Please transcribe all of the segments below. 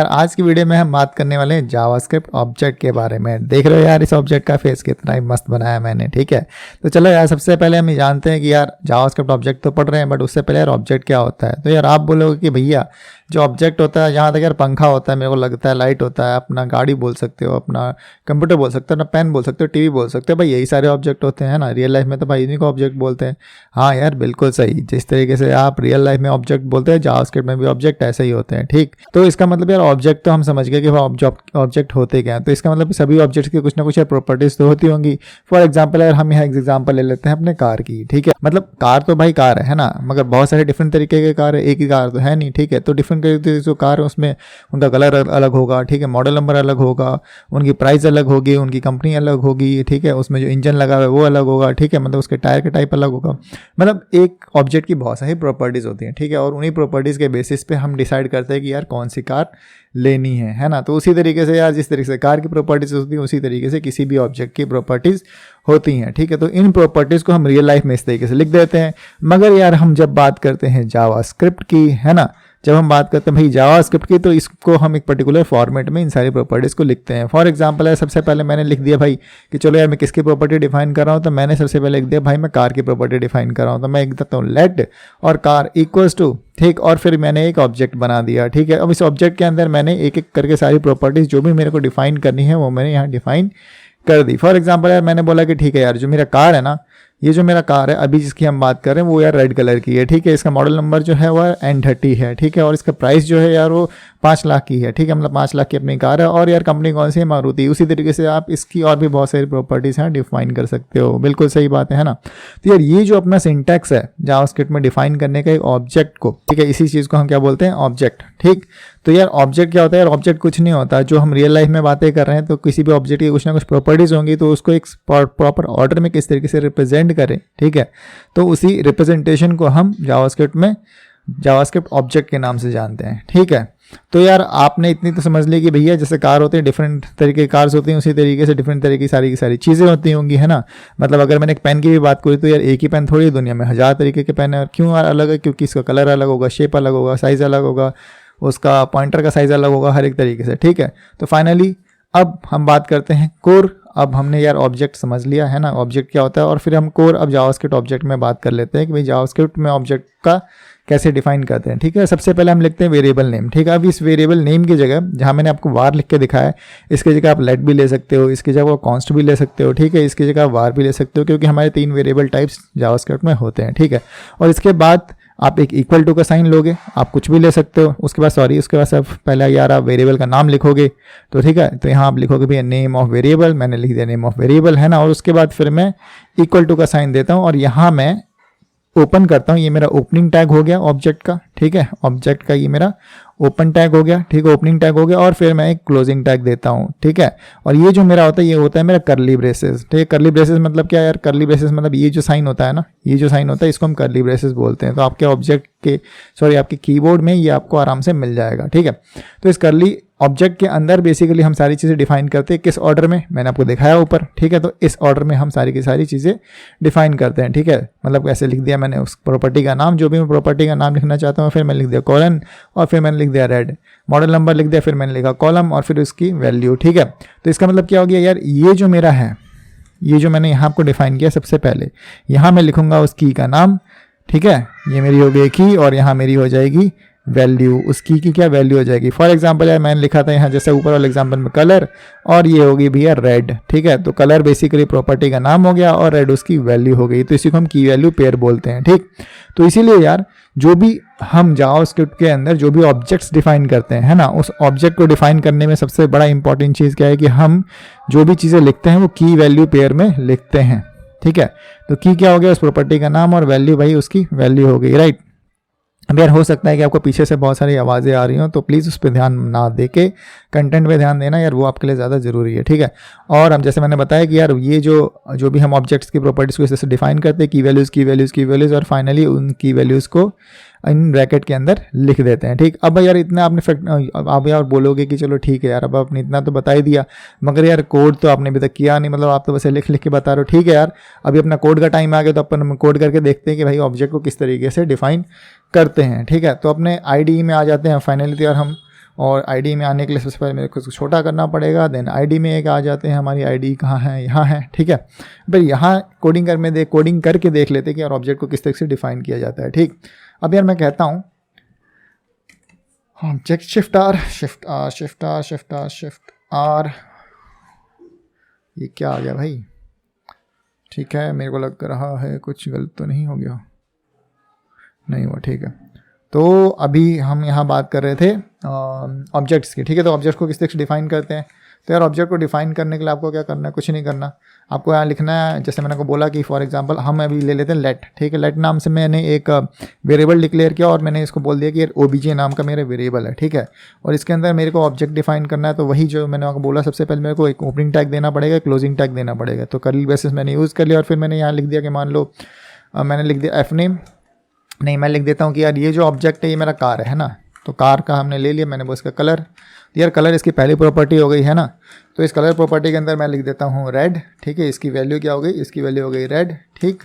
यार आज की वीडियो में हम बात करने वाले हैं जावास्क्रिप्ट ऑब्जेक्ट के बारे में। देख रहे हो यार इस ऑब्जेक्ट का फेस कितना ही मस्त बनाया मैंने, ठीक है। तो चलो यार सबसे पहले हम ये जानते हैं कि यार जावास्क्रिप्ट ऑब्जेक्ट तो पढ़ रहे हैं, बट उससे पहले यार ऑब्जेक्ट क्या होता है। तो यार आप बोलोगे कि भैया जो ऑब्जेक्ट होता है, जहाँ तक यार पंखा होता है, मेरे को लगता है लाइट होता है, अपना गाड़ी बोल सकते हो, अपना कंप्यूटर बोल सकते हो, अपना पेन बोल सकते हो, टीवी बोल सकते हो, भाई यही सारे ऑब्जेक्ट होते हैं ना। रियल लाइफ में तो भाई इन्हीं को ऑब्जेक्ट बोलते हैं। हाँ यार बिल्कुल सही, जिस तरीके से आप रियल लाइफ में ऑब्जेक्ट बोलते हैं, जावास्क्रिप्ट में भी ऑब्जेक्ट ऐसे ही होते हैं, ठीक। तो इसका मतलब यार ऑब्जेक्ट तो हम समझ गए कि ऑब्जेक्ट होते क्या हैं। तो इसका मतलब सभी ऑब्जेक्ट्स की कुछ ना कुछ प्रॉपर्टीज तो होती होंगी। फॉर एग्जाम्पल यार हम यहाँ एग्जाम्पल ले लेते हैं अपने कार की, ठीक है। मतलब कार तो भाई कार है ना, मगर बहुत सारे डिफरेंट तरीके के कार है, एक ही कार तो है नहीं, ठीक है। तो डिफरेंट तरीके जो कार है उसमें उनका कलर अलग होगा, ठीक है, मॉडल नंबर अलग होगा, उनकी प्राइस अलग होगी, उनकी कंपनी अलग होगी, ठीक है, उसमें जो इंजन लगा हुआ है वो अलग होगा, ठीक है, मतलब उसके टायर के टाइप अलग होगा। मतलब एक ऑब्जेक्ट की बहुत सारी प्रॉपर्टीज होती हैं, ठीक है, और उन्हीं प्रॉपर्टीज के बेसिस पे हम डिसाइड करते हैं कि यार कौन सी कार लेनी है ना। तो उसी तरीके से यार जिस तरीके से कार की प्रॉपर्टीज होती हैं उसी तरीके से किसी भी ऑब्जेक्ट की प्रॉपर्टीज होती हैं, ठीक है। तो इन प्रॉपर्टीज को हम रियल लाइफ में इस तरीके से लिख देते हैं। मगर यार हम जब बात करते हैं जावास्क्रिप्ट की, है ना, जब हम बात करते हैं भाई जावास्क्रिप्ट की, तो इसको हम एक पर्टिकुलर फॉर्मेट में इन सारी प्रॉपर्टीज़ को लिखते हैं। फॉर एग्जांपल है, सबसे पहले मैंने लिख दिया भाई कि चलो यार मैं किसकी प्रॉपर्टी डिफाइन कर रहा हूँ, तो मैंने सबसे पहले लिख दिया भाई मैं कार की प्रॉपर्टी डिफाइन कर रहा हूँ। तो मैं लिख देता हूँ लेट और कार इक्वल्स टू, ठीक, और फिर मैंने एक ऑब्जेक्ट बना दिया, ठीक है। अब इस ऑब्जेक्ट के अंदर मैंने एक एक करके सारी प्रॉपर्टीज़ जो भी मेरे को डिफाइन करनी है वो मैंने यहाँ डिफाइन कर दी। फॉर एग्जाम्पल यार मैंने बोला कि ठीक है यार जो मेरा कार है ना, ये जो मेरा कार है अभी जिसकी हम बात कर रहे हैं वो यार रेड कलर की है, ठीक है। इसका मॉडल नंबर जो है वो N30 है, ठीक है, और इसका प्राइस जो है यार वो 5 लाख की है, ठीक है, मतलब 5 लाख की अपनी कार है। और यार कंपनी कौन सी है, मारुति। उसी तरीके से आप इसकी और भी बहुत सारी प्रॉपर्टीज़ हैं डिफाइन कर सकते हो। बिल्कुल सही बात है ना। तो यार ये जो अपना सिंटैक्स है जावास्क्रिप्ट में डिफाइन करने का एक ऑब्जेक्ट को, ठीक है, इसी चीज़ को हम क्या बोलते हैं, ऑब्जेक्ट, ठीक। तो यार ऑब्जेक्ट क्या होता है, यार ऑब्जेक्ट कुछ नहीं होता। जो हम रियल लाइफ में बातें कर रहे हैं तो किसी भी ऑब्जेक्ट की कुछ ना कुछ प्रॉपर्टीज़ होंगी, तो उसको एक प्रॉपर ऑर्डर में किस तरीके से रिप्रेजेंट करें, ठीक है। तो उसी रिप्रेजेंटेशन को हम जावास्क्रिप्ट में जावास्क्रिप्ट ऑब्जेक्ट के नाम से जानते हैं, ठीक है। तो यार आपने इतनी तो समझ ली कि भैया जैसे कार होते हैं, डिफरेंट तरीके की कार्स होती हैं, उसी तरीके से डिफरेंट तरीके की सारी चीज़ें होती होंगी, है ना। मतलब अगर मैंने एक पेन की भी बात करी तो यार एक ही पेन थोड़ी है दुनिया में, 1000 तरीके के पेन है। और क्यों यार अलग है, क्योंकि इसका कलर अलग होगा, शेप अलग होगा, साइज़ अलग होगा, उसका पॉइंटर का साइज़ अलग होगा, हर एक तरीके से, ठीक है। तो फाइनली अब हम बात करते हैं कोर। अब हमने यार ऑब्जेक्ट समझ लिया है ना, ऑब्जेक्ट क्या होता है, और फिर हम कोर अब जावास्क्रिप्ट ऑब्जेक्ट में बात कर लेते हैं कि भाई जावास्क्रिप्ट में ऑब्जेक्ट का कैसे डिफाइन करते हैं, ठीक है। सबसे पहले हम लिखते हैं वेरिएबल नेम, ठीक है। अब इस वेरिएबल नेम की जगह जहाँ मैंने आपको वार लिख के दिखाया है, इसकी जगह आप लेट भी ले सकते हो, इसकी जगह कॉन्स्ट भी ले सकते हो, ठीक है, इसकी जगह वार भी ले सकते हो, क्योंकि हमारे 3 वेरिएबल टाइप्स जावास्क्रिप्ट में होते हैं, ठीक है। और इसके बाद आप एक इक्वल टू का साइन लोगे, आप कुछ भी ले सकते हो। उसके बाद उसके बाद सब पहले यार आप वेरिएबल का नाम लिखोगे, तो ठीक है। तो यहाँ आप लिखोगे भैया नेम ऑफ वेरिएबल, मैंने लिख दिया नेम ऑफ वेरिएबल, है ना। और उसके बाद फिर मैं इक्वल टू का साइन देता हूँ और यहाँ मैं ओपन करता हूँ। ये मेरा ओपनिंग टैग हो गया ऑब्जेक्ट का, ठीक है, ऑब्जेक्ट का ये मेरा ओपन टैग हो गया, ठीक है, ओपनिंग टैग हो गया। और फिर मैं एक क्लोजिंग टैग देता हूँ, ठीक है। और ये जो मेरा होता है ये होता है मेरा करली ब्रेसेस, ठीक है। करली ब्रेसेस मतलब क्या यार, करली ब्रेसेस मतलब ये जो साइन होता है ना, ये जो साइन होता है इसको हम करली ब्रेसेस बोलते हैं। तो आपके ऑब्जेक्ट के आपके कीबोर्ड में ये आपको आराम से मिल जाएगा, ठीक है। तो इस करली ऑब्जेक्ट के अंदर बेसिकली हम सारी चीज़ें डिफाइन करते हैं। किस ऑर्डर में, मैंने आपको दिखाया ऊपर, ठीक है। तो इस ऑर्डर में हम सारी की सारी चीज़ें डिफाइन करते हैं, ठीक है। मतलब ऐसे लिख दिया मैंने उस प्रॉपर्टी का नाम, जो भी मैं प्रॉपर्टी का नाम लिखना चाहता हूँ, फिर मैंने लिख दिया कॉलन, और फिर मैंने लिख दिया रेड, मॉडल नंबर लिख दिया, फिर मैंने लिखा कॉलम, और फिर उसकी वैल्यू, ठीक है। तो इसका मतलब क्या हो गया यार, ये जो मेरा है, ये जो मैंने यहाँ आपको डिफाइन किया, सबसे पहले यहाँ मैं लिखूंगा उस की का नाम, ठीक है, ये मेरी हो गई की, और यहाँ मेरी हो जाएगी वैल्यू, उस की क्या वैल्यू हो जाएगी। फॉर एग्जांपल यार मैंने लिखा था यहाँ जैसे ऊपर वाले एग्जांपल में कलर, और ये होगी भैया रेड, ठीक है। तो कलर बेसिकली प्रॉपर्टी का नाम हो गया और रेड उसकी वैल्यू हो गई। तो इसी को हम की वैल्यू पेयर बोलते हैं, ठीक। तो इसीलिए यार जो भी हम जावास्क्रिप्ट के अंदर जो भी ऑब्जेक्ट्स डिफाइन करते हैं, है ना, उस ऑब्जेक्ट को डिफाइन करने में सबसे बड़ा इंपॉर्टेंट चीज़ क्या है कि हम जो भी चीज़ें लिखते हैं वो की वैल्यू पेयर में लिखते हैं, ठीक है। तो की क्या हो गया, उस प्रॉपर्टी का नाम, और वैल्यू भाई उसकी वैल्यू हो गई, राइट। अब यार हो सकता है कि आपको पीछे से बहुत सारी आवाज़ें आ रही हों, तो प्लीज़ उस पर ध्यान ना दे के कंटेंट पे ध्यान देना यार, वो आपके लिए ज़्यादा ज़रूरी है, ठीक है। और हम जैसे मैंने बताया कि यार ये जो भी हम ऑब्जेक्ट्स की प्रॉपर्टीज़ को इस डिफाइन करते हैं, की वैल्यूज़ और फाइनली उन की वैल्यूज़ को इन ब्रैकेट के अंदर लिख देते हैं, ठीक। अब यार इतना आपने आप यार बोलोगे कि चलो ठीक है यार, अब आपने इतना तो बता ही दिया, मगर यार कोड तो आपने अभी तक किया नहीं, मतलब आप तो बस लिख लिख के बता रहे हो, ठीक है यार। अभी अपना कोड का टाइम आ गया, तो अपन कोड करके देखते हैं कि भाई ऑब्जेक्ट को किस तरीके से डिफाइन करते हैं, ठीक है। तो अपने IDE में आ जाते हैं फाइनली। तो यार हम और आईडी में आने के लिए सबसे पहले मेरे को इसको छोटा करना पड़ेगा, देन आईडी में एक आ जाते हैं, हमारी आईडी कहाँ है, यहाँ है, ठीक है। फिर यहाँ कोडिंग करके देख लेते हैं कि यार ऑब्जेक्ट को किस तरीके से डिफाइन किया जाता है, ठीक। अब यार मैं कहता हूँ ऑब्जेक्ट शिफ्ट आर, ये क्या आ गया भाई, ठीक है। मेरे को लग रहा है कुछ गलत तो नहीं हो गया, नहीं हुआ, ठीक है। तो अभी हम यहाँ बात कर रहे थे ऑब्जेक्ट्स की, ठीक है। तो ऑब्जेक्ट को किस तरह से डिफाइन करते हैं। तो यार ऑब्जेक्ट को डिफाइन करने के लिए आपको क्या करना है, कुछ नहीं करना, आपको यहाँ लिखना है, जैसे मैंने को बोला कि फॉर एग्जांपल हम अभी ले लेते हैं लेट, ठीक है। लेट नाम से मैंने एक वेरिएबल डिक्लेयर किया और मैंने इसको बोल दिया कि यार ओबीजे नाम का मेरा वेरिएबल है, ठीक है। और इसके अंदर मेरे को ऑब्जेक्ट डिफाइन करना है, तो वही जो मैंने आपको बोला, सबसे पहले मेरे को एक ओपनिंग टैग देना पड़ेगा, क्लोजिंग टैग देना पड़ेगा। तो कर्ली ब्रेसेस मैंने यूज़ कर लिया और फिर मैंने यहाँ लिख दिया कि मान लो मैंने लिख दिया एफ नेम, नहीं मैं लिख देता हूँ कि यार ये जो ऑब्जेक्ट है ये मेरा कार है ना। तो कार का हमने ले लिया, मैंने वो इसका कलर, यार कलर इसकी पहली प्रॉपर्टी हो गई है ना। तो इस कलर प्रॉपर्टी के अंदर मैं लिख देता हूँ रेड, ठीक है। इसकी वैल्यू क्या हो गई, इसकी वैल्यू हो गई रेड, ठीक।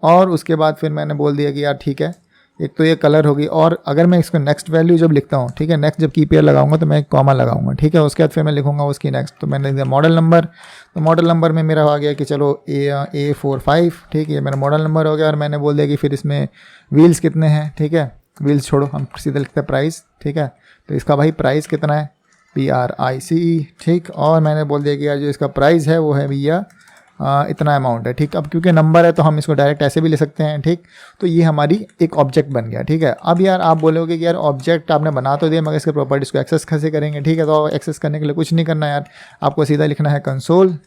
और उसके बाद फिर मैंने बोल दिया कि यार ठीक है, एक तो ये कलर होगी, और अगर मैं इसको नेक्स्ट वैल्यू जब लिखता हूँ, ठीक है, नेक्स्ट जब की पेयर लगाऊंगा तो मैं एक कॉमा लगाऊंगा, ठीक है। उसके बाद फिर मैं लिखूंगा उसकी नेक्स्ट, तो मैंने लिख दिया मॉडल नंबर। तो मॉडल नंबर में मेरा आ गया कि चलो A45, ठीक है, ये मेरा मॉडल नंबर हो गया। और मैंने बोल दिया कि फिर इसमें व्हील्स कितने हैं, ठीक है, व्हील्स छोड़ो, हम सीधे लिखते हैं प्राइस, ठीक है। तो इसका भाई प्राइस कितना है, PRICE, ठीक। और मैंने बोल दिया कि यार जो इसका प्राइस है वो है भैया इतना अमाउंट है, ठीक। अब क्योंकि नंबर है तो हम इसको डायरेक्ट ऐसे भी ले सकते हैं, ठीक। तो ये हमारी एक ऑब्जेक्ट बन गया, ठीक है। अब यार आप बोलोगे कि यार ऑब्जेक्ट आपने बना तो दिया, मगर इसके प्रॉपर्टीज़ को एक्सेस कैसे करेंगे, ठीक है। तो एक्सेस करने के लिए कुछ नहीं करना यार, आपको सीधा लिखना है कंसोल,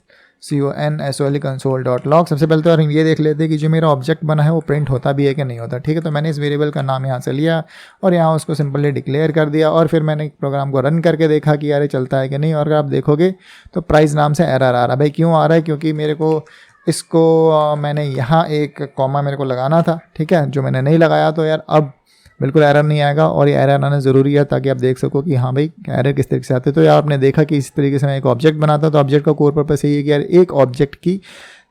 CONSOL console.log। सबसे पहले तो यार ये देख लेते हैं कि जो मेरा ऑब्जेक्ट बना है वो प्रिंट होता भी है कि नहीं होता, ठीक है। तो मैंने इस वेरिएबल का नाम यहाँ से लिया और यहाँ उसको सिंपली डिक्लेयर कर दिया, और फिर मैंने प्रोग्राम को रन करके देखा कि यार ये चलता है कि नहीं। और अगर आप देखोगे तो प्राइस नाम से एरर आ रहा है। भाई क्यों आ रहा है, क्योंकि मेरे को इसको मैंने यहाँ एक कॉमा मेरे को लगाना था, ठीक है, जो मैंने नहीं लगाया। तो यार अब बिल्कुल एरर नहीं आएगा, और ये एरर आना ज़रूरी है ताकि आप देख सको कि हाँ भाई एरर किस तरीके से आते हैं। तो यार आपने देखा कि इस तरीके से मैं एक ऑब्जेक्ट बनाता हूँ। तो ऑब्जेक्ट का कोर पर्पस यही है कि यार एक ऑब्जेक्ट की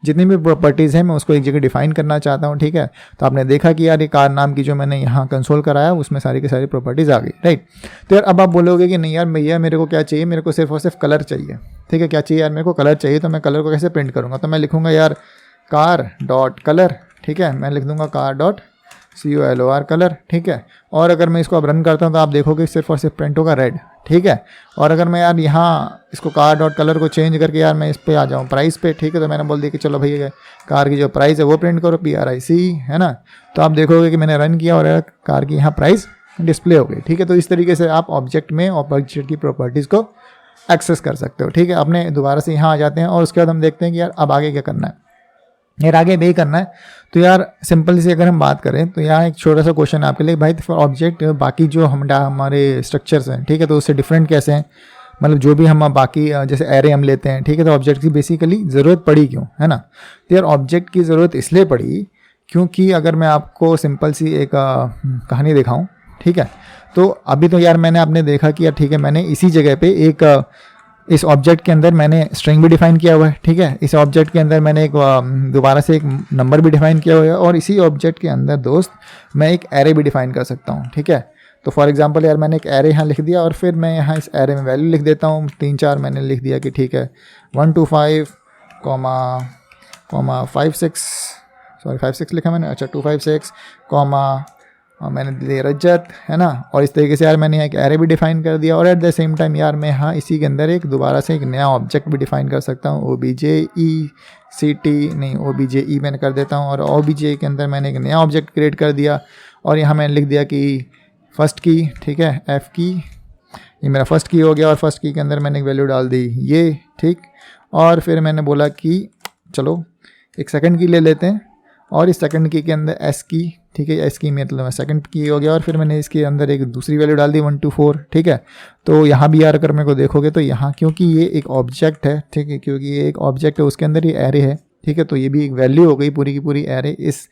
जितनी भी प्रॉपर्टीज़ हैं मैं उसको एक जगह डिफाइन करना चाहता हूँ, ठीक है। तो आपने देखा कि यार ये कार नाम की जो मैंने यहाँ कंसोल कराया उसमें सारी की सारी प्रॉपर्टीज़ आ गई, राइट। तो यार अब आप बोलोगे कि नहीं यार भैया मेरे को क्या चाहिए, मेरे को सिर्फ और सिर्फ कलर चाहिए, ठीक है। क्या चाहिए यार, मेरे को कलर चाहिए। तो मैं कलर को कैसे प्रिंट करूँगा, तो मैं लिखूँगा यार कार डॉट कलर, ठीक है। मैं लिख दूँगा कार डॉट COLOR कलर, ठीक है। और अगर मैं इसको अब रन करता हूँ तो आप देखोगे सिर्फ और सिर्फ प्रिंट होगा रेड, ठीक है। और अगर मैं यार यहाँ इसको कार डॉट कलर को चेंज करके यार मैं इस पे आ जाऊँ प्राइस पे, ठीक है। तो मैंने बोल दिया कि चलो भैया कार की जो प्राइस है वो प्रिंट करो, PRICE, है ना। तो आप देखोगे कि मैंने रन किया और यार कार की यहाँ प्राइस डिस्प्ले हो गई, ठीक है। तो इस तरीके से आप ऑब्जेक्ट में ऑब्जेक्ट की प्रॉपर्टीज़ को एक्सेस कर सकते हो, ठीक है। अपने दोबारा से यहाँ आ जाते हैं और उसके बाद हम देखते हैं कि यार अब आगे क्या करना है, यार आगे भी करना है। तो यार सिंपल से अगर हम बात करें तो यहाँ एक छोटा सा क्वेश्चन है आपके लिए, भाई फॉर ऑब्जेक्ट बाकी जो हमारे स्ट्रक्चर्स हैं, ठीक है, तो उससे डिफरेंट कैसे हैं, मतलब जो भी हम बाकी जैसे एरे हम लेते हैं, ठीक है। तो ऑब्जेक्ट की बेसिकली ज़रूरत पड़ी क्यों, है ना। तो यार ऑब्जेक्ट की ज़रूरत इसलिए पड़ी क्योंकि अगर मैं आपको सिंपल सी एक कहानी दिखाऊँ, ठीक है। तो अभी तो यार मैंने आपने देखा कि यार ठीक है, मैंने इसी जगह पे एक इस ऑब्जेक्ट के अंदर मैंने स्ट्रिंग भी डिफाइन किया हुआ है, ठीक है। इस ऑब्जेक्ट के अंदर मैंने एक दोबारा से एक नंबर भी डिफाइन किया हुआ है, और इसी ऑब्जेक्ट के अंदर दोस्त मैं एक एरे भी डिफाइन कर सकता हूँ, ठीक है। तो फॉर एग्जांपल यार मैंने एक एरे यहाँ लिख दिया और फिर मैं यहाँ इस एरे में वैल्यू लिख देता हूँ 3-4 मैंने लिख दिया कि ठीक है 125 56 लिखा मैंने, अच्छा 256 और मैंने दिया रजत, है ना। और इस तरीके से यार मैंने एक एरे भी डिफाइन कर दिया, और एट द सेम टाइम यार मैं यहाँ इसी के अंदर एक दोबारा से एक नया ऑब्जेक्ट भी डिफाइन कर सकता हूँ, OBJE मैंने कर देता हूँ। और OBJ के अंदर मैंने एक नया ऑब्जेक्ट क्रिएट कर दिया, और यहाँ मैंने लिख दिया कि फर्स्ट की, ठीक है, F की, ये मेरा फर्स्ट की हो गया। और फर्स्ट की के अंदर मैंने एक वैल्यू डाल दी ये, ठीक। और फिर मैंने बोला कि चलो एक सेकंड की ले लेते हैं, और इस सेकंड की के अंदर S की, ठीक है, S की मतलब सेकंड की हो गया। और फिर मैंने इसके अंदर एक दूसरी वैल्यू डाल दी 124, ठीक है। तो यहाँ भी यार अगर मेरे को देखोगे तो यहाँ क्योंकि ये एक ऑब्जेक्ट है, ठीक है, क्योंकि ये एक ऑब्जेक्ट है उसके अंदर ये एरे है, ठीक है। तो ये भी एक वैल्यू हो गई पूरी की पूरी एरे इस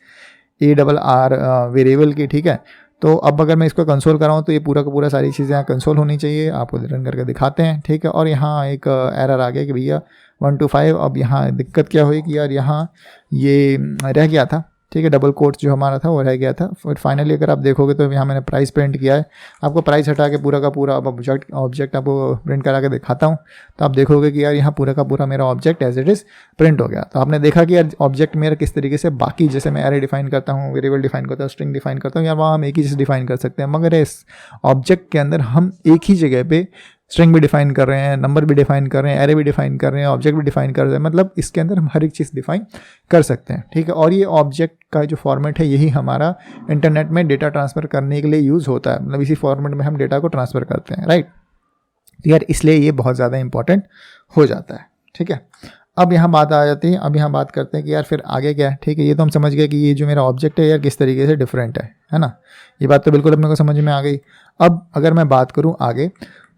ARR वेरिएबल की, ठीक है। तो अब अगर मैं इसको कंसोल कराऊँ तो ये पूरा का पूरा सारी चीज़ें यहाँ कंसोल होनी चाहिए, आपको रन करके दिखाते हैं, ठीक है। और यहाँ एक एरर आ गया कि भैया 125। अब यहाँ दिक्कत क्या हुई कि यार यहाँ ये रह गया था, ठीक है, डबल कोट्स जो हमारा था वो रह गया था। फिर फाइनली अगर आप देखोगे तो यहाँ मैंने प्राइस प्रिंट किया है, आपको प्राइस हटा के पूरा का पूरा अब ऑब्जेक्ट आपको प्रिंट करा के दिखाता हूँ, तो आप देखोगे कि यार यहाँ पूरा का पूरा मेरा object as it is print हो गया। तो आपने देखा कि यार ऑब्जेक्ट मेरा किस तरीके से, बाकी जैसे मैं एरे डिफाइन करता हूँ, वेरिएबल डिफाइन करता हूँ, स्ट्रिंग डिफाइन करता हूँ, यार वहाँ हम एक ही चीज़ डिफाइन कर सकते हैं, मगर इस ऑब्जेक्ट के अंदर हम एक ही जगह पे स्ट्रिंग भी डिफाइन कर रहे हैं, नंबर भी डिफाइन कर रहे हैं, एरे भी डिफाइन कर रहे हैं, ऑब्जेक्ट भी डिफाइन कर रहे हैं, मतलब इसके अंदर हम हर एक चीज़ डिफाइन कर सकते हैं, ठीक है। और ये ऑब्जेक्ट का जो फॉर्मेट है यही हमारा इंटरनेट में डेटा ट्रांसफ़र करने के लिए यूज़ होता है, मतलब इसी फॉर्मेट में हम डेटा को ट्रांसफ़र करते हैं, राइट। तो यार इसलिए ये बहुत ज़्यादा इंपॉर्टेंट हो जाता है, ठीक है। अब यहाँ बात आ जाती है, अब यहाँ बात करते हैं कि यार फिर आगे क्या है, ठीक है। ये तो हम समझ गए कि ये जो मेरा ऑब्जेक्ट है यार किस तरीके से डिफरेंट है ना, ये बात तो बिल्कुल अपने को समझ में आ गई। अब अगर मैं बात करूँ आगे,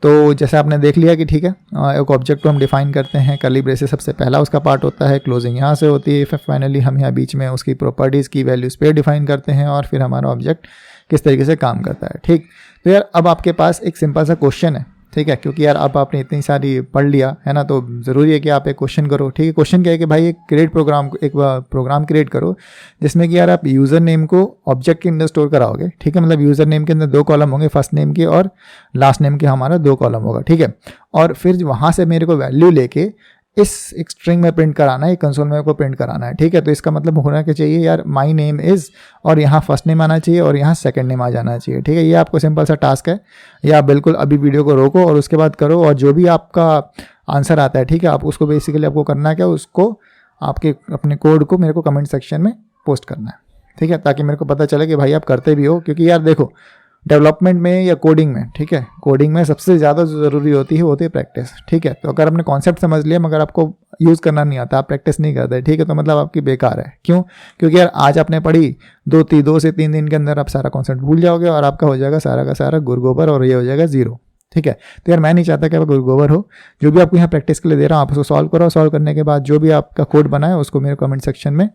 तो जैसे आपने देख लिया कि ठीक है, एक ऑब्जेक्ट को हम डिफाइन करते हैं, कर्ली ब्रेसेस सबसे पहला उसका पार्ट होता है, क्लोजिंग यहाँ से होती है, फिर फाइनली हम यहाँ बीच में उसकी प्रॉपर्टीज़ की वैल्यूज़ पे डिफाइन करते हैं, और फिर हमारा ऑब्जेक्ट किस तरीके से काम करता है, ठीक। तो यार अब आपके पास एक सिंपल सा क्वेश्चन है, ठीक है, क्योंकि यार अब आपने इतनी सारी पढ़ लिया है ना, तो ज़रूरी है कि आप एक क्वेश्चन करो, ठीक है। क्वेश्चन क्या है कि भाई एक प्रोग्राम क्रिएट करो जिसमें कि यार आप यूज़र नेम को ऑब्जेक्ट के अंदर स्टोर कराओगे, ठीक है। मतलब यूज़र नेम के अंदर 2 कॉलम होंगे, फर्स्ट नेम के और लास्ट नेम के हमारा 2 कॉलम होगा, ठीक है। और फिर वहाँ से मेरे को वैल्यू लेके इस एक स्ट्रिंग में प्रिंट कराना है, कंसोल में को प्रिंट कराना है, ठीक है। तो इसका मतलब होना क्या चाहिए यार, माई नेम इज़, और यहाँ फर्स्ट नेम आना चाहिए और यहाँ सेकंड नेम आ जाना चाहिए, ठीक है। ये आपको सिंपल सा टास्क है, या आप बिल्कुल अभी वीडियो को रोको और उसके बाद करो, और जो भी आपका आंसर आता है, ठीक है, आप उसको बेसिकली आपको करना क्या, उसको आपके अपने कोड को मेरे को कमेंट सेक्शन में पोस्ट करना है, ठीक है, ताकि मेरे को पता चले कि भाई आप करते भी हो। क्योंकि यार देखो, डेवलपमेंट में या कोडिंग में, ठीक है, कोडिंग में सबसे ज़्यादा जो ज़रूरी होती है प्रैक्टिस, ठीक है। तो अगर आपने कॉन्सेप्ट समझ लिया मगर आपको यूज़ करना नहीं आता, आप प्रैक्टिस नहीं करते, ठीक है, तो मतलब आपकी बेकार है। क्यों? क्योंकि यार आज आपने पढ़ी, 2 से 3 दिन के अंदर आप सारा कॉन्सेप्ट भूल जाओगे और आपका हो जाएगा सारा का सारा गुरगोबर, और ये हो जाएगा ज़ीरो, ठीक है। तो यार मैं नहीं चाहता कि आप गुरगोबर हो। जो भी आपको यहाँ प्रैक्टिस के लिए दे रहा हूँ, आप उसको सॉल्व करो, सॉल्व करने के बाद जो भी आपका कोड बना है उसको मेरे कमेंट सेक्शन में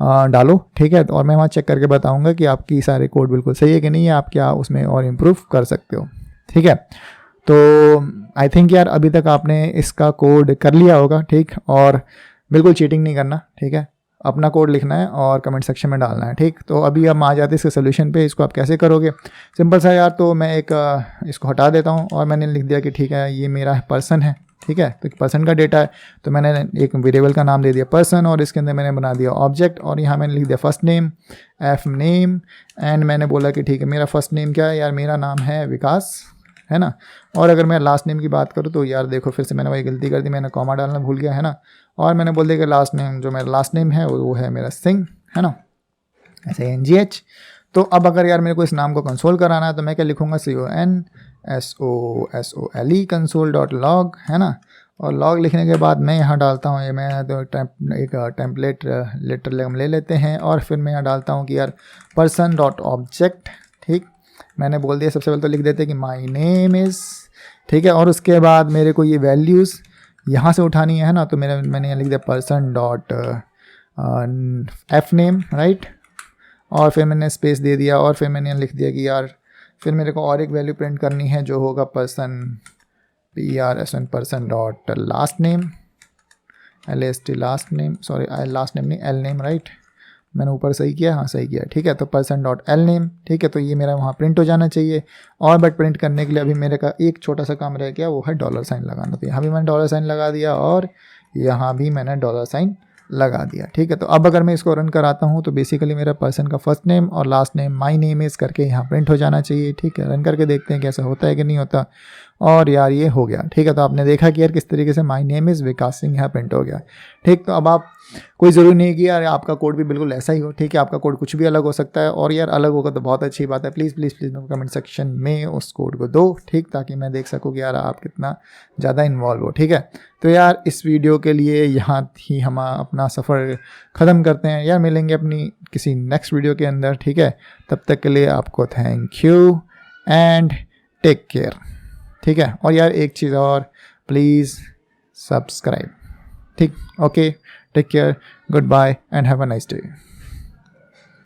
डालो, ठीक है। और मैं वहाँ चेक करके बताऊंगा कि आपकी सारे कोड बिल्कुल सही है कि नहीं है, आप क्या उसमें और इम्प्रूव कर सकते हो, ठीक है। तो आई थिंक यार अभी तक आपने इसका कोड कर लिया होगा, ठीक। और बिल्कुल चीटिंग नहीं करना, ठीक है, अपना कोड लिखना है और कमेंट सेक्शन में डालना है, ठीक। तो अभी हम आ जाते हैं इसके सोल्यूशन पे, इसको आप कैसे करोगे, सिंपल सा यार। तो मैं इसको हटा देता हूँ और मैंने लिख दिया कि ठीक है ये मेरा पर्सन है, ठीक है। तो पर्सन का डेटा है, तो मैंने एक वेरिएबल का नाम दे दिया पर्सन, और इसके अंदर मैंने बना दिया ऑब्जेक्ट, और यहाँ मैंने लिख दिया first name, F name, and मैंने बोला कि ठीक है मेरा फर्स्ट नेम क्या है, यार मेरा नाम है विकास, है ना। और अगर मैं लास्ट नेम की बात करूँ तो यार देखो फिर से मैंने वही गलती कर दी, मैंने कॉमा डालना भूल गया, है ना। और मैंने बोल दिया कि लास्ट नेम, जो मेरा लास्ट नेम है वो है मेरा सिंह, है ना, SINGH। तो अब अगर यार मेरे को इस नाम को कंसोल कराना है तो मैं क्या लिखूँगा, CONSOLE console.log, है ना। और लॉग लिखने के बाद मैं यहाँ डालता हूँ, ये मैं तो एक टेम्पलेट लेटर हम ले लेते हैं, और फिर मैं यहाँ डालता हूँ कि यार person.object, ठीक। मैंने बोल दिया, सबसे पहले तो लिख देते हैं कि माई नेम इज़, ठीक है। और उसके बाद मेरे को ये वैल्यूज़ यहाँ से उठानी है ना, तो मैंने यहाँ लिख दिया person.fname, राइट। और फिर मैंने स्पेस दे दिया, और फिर मैंने लिख दिया कि यार फिर मेरे को और एक वैल्यू प्रिंट करनी है जो होगा person dot last name, LAST last name, sorry last name नहीं एल नेम, राइट। मैंने ऊपर सही किया, हाँ सही किया, ठीक है। तो person.lname, ठीक है। तो ये मेरा वहाँ प्रिंट हो जाना चाहिए। और बट प्रिंट करने के लिए अभी मेरे का एक छोटा सा काम रह गया, वो है $साइन लगाना। तो यहाँ भी मैंने $साइन लगा दिया, और यहाँ भी मैंने $साइन लगा दिया, ठीक है। तो अब अगर मैं इसको रन कराता हूँ तो बेसिकली मेरा पर्सन का फर्स्ट नेम और last name my name is करके यहाँ प्रिंट हो जाना चाहिए, ठीक है। रन करके देखते हैं कैसा होता है कि नहीं होता। और यार ये हो गया, ठीक है। तो आपने देखा कि यार किस तरीके से माई नेम इज़ विकास सिंह यहाँ प्रिंट हो गया, ठीक। तो अब आप कोई ज़रूरी नहीं कि यार आपका कोड भी बिल्कुल ऐसा ही हो, ठीक है। आपका कोड कुछ भी अलग हो सकता है, और यार अलग होगा तो बहुत अच्छी बात है। प्लीज़ प्लीज़ प्लीज़ मेरे कमेंट सेक्शन में उस कोड को दो, ठीक, ताकि मैं देख सकूँ कि यार आप कितना ज़्यादा इन्वॉल्व हो, ठीक है। तो यार इस वीडियो के लिए यहाँ ही हम अपना सफ़र ख़त्म करते हैं यार, मिलेंगे अपनी किसी नेक्स्ट वीडियो के अंदर, ठीक है। तब तक के लिए आपको thank you and take care, ठीक है। और यार एक चीज़ और, प्लीज़ सब्सक्राइब, ठीक। Okay, take care, goodbye and have a nice day.